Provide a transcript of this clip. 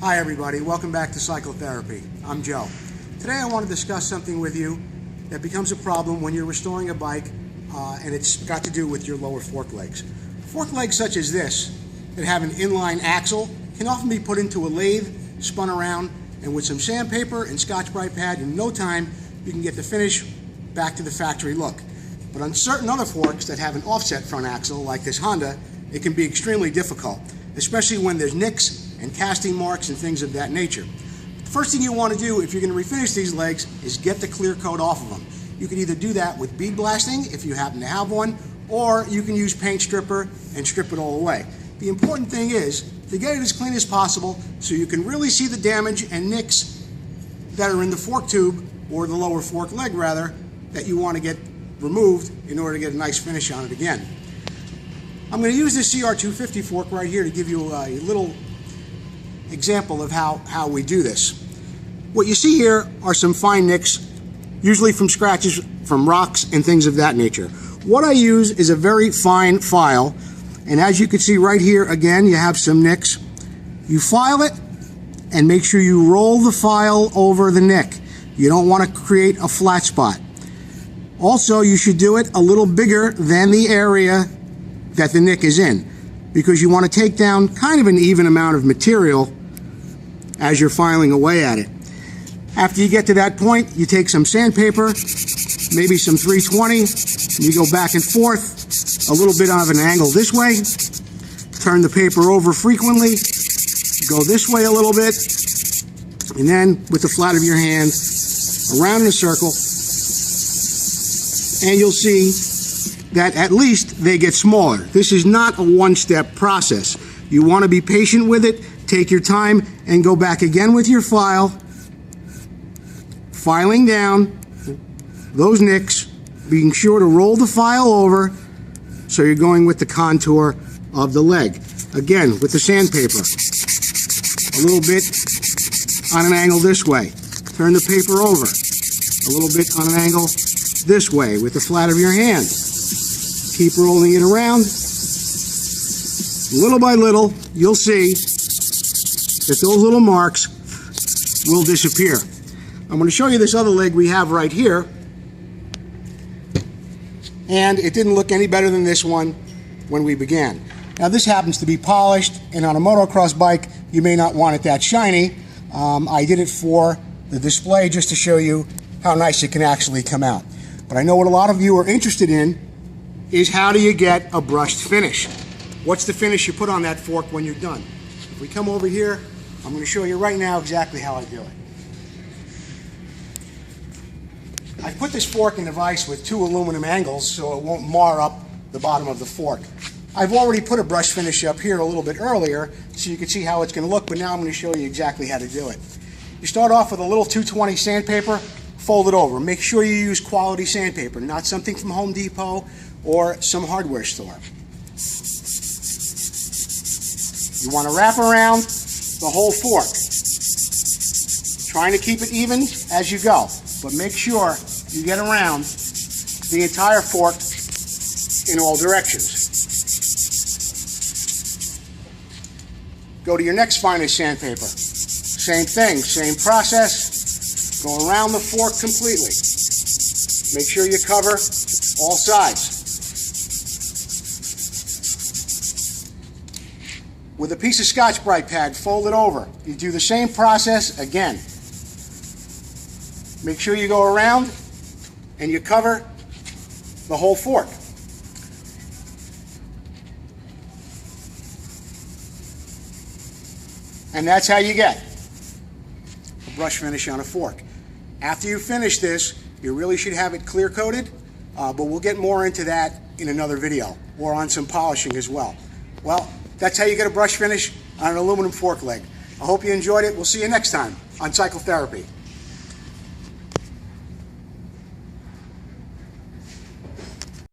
Hi everybody, welcome back to Cyclotherapy. I'm Joe. Today I want to discuss something with you that becomes a problem when you're restoring a bike and it's got to do with your lower fork legs. Fork legs such as this that have an inline axle can often be put into a lathe, spun around, and with some sandpaper and Scotch-Brite pad in no time you can get the finish back to the factory look. But on certain other forks that have an offset front axle like this Honda, it can be extremely difficult, especially when there's nicks and casting marks and things of that nature. The first thing you want to do if you're going to refinish these legs is get the clear coat off of them. You can either do that with bead blasting if you happen to have one, or you can use paint stripper and strip it all away. The important thing is to get it as clean as possible so you can really see the damage and nicks that are in the fork tube, or the lower fork leg rather, that you want to get removed in order to get a nice finish on it again. I'm going to use this CR250 fork right here to give you a little example of how we do this. What you see here are some fine nicks, usually from scratches from rocks and things of that nature. What I use is a very fine file, and as you can see right here again you have some nicks. You file it and make sure you roll the file over the nick. You don't want to create a flat spot. Also, you should do it a little bigger than the area that the nick is in, because you want to take down kind of an even amount of material as you're filing away at it. After you get to that point, you take some sandpaper, maybe some 320, and you go back and forth, a little bit of an angle this way, turn the paper over frequently, go this way a little bit, and then with the flat of your hand, around in a circle, and you'll see that at least they get smaller. This is not a one-step process. You want to be patient with it, take your time, and go back again with your file, filing down those nicks, being sure to roll the file over so you're going with the contour of the leg. Again, with the sandpaper, a little bit on an angle this way. Turn the paper over, a little bit on an angle this way with the flat of your hand. Keep rolling it around. Little by little, you'll see that those little marks will disappear. I'm going to show you this other leg we have right here, and it didn't look any better than this one when we began. Now this happens to be polished, and on a motocross bike you may not want it that shiny. I did it for the display just to show you how nice it can actually come out. But I know what a lot of you are interested in is how do you get a brushed finish? What's the finish you put on that fork when you're done? If we come over here, I'm going to show you right now exactly how I do it. I put this fork in the vise with 2 aluminum angles so it won't mar up the bottom of the fork. I've already put a brush finish up here a little bit earlier so you can see how it's going to look, but now I'm going to show you exactly how to do it. You start off with a little 220 sandpaper, fold it over. Make sure you use quality sandpaper, not something from Home Depot or some hardware store. You want to wrap around the whole fork, trying to keep it even as you go, but make sure you get around the entire fork in all directions. Go to your next finest sandpaper. Same thing, same process. Go around the fork completely. Make sure you cover all sides. With a piece of Scotch-Brite pad, fold it over. You do the same process again. Make sure you go around and you cover the whole fork. And that's how you get a brush finish on a fork. After you finish this, you really should have it clear coated, but we'll get more into that in another video, or on some polishing as well. Well, that's how you get a brush finish on an aluminum fork leg. I hope you enjoyed it. We'll see you next time on Cyclotherapy.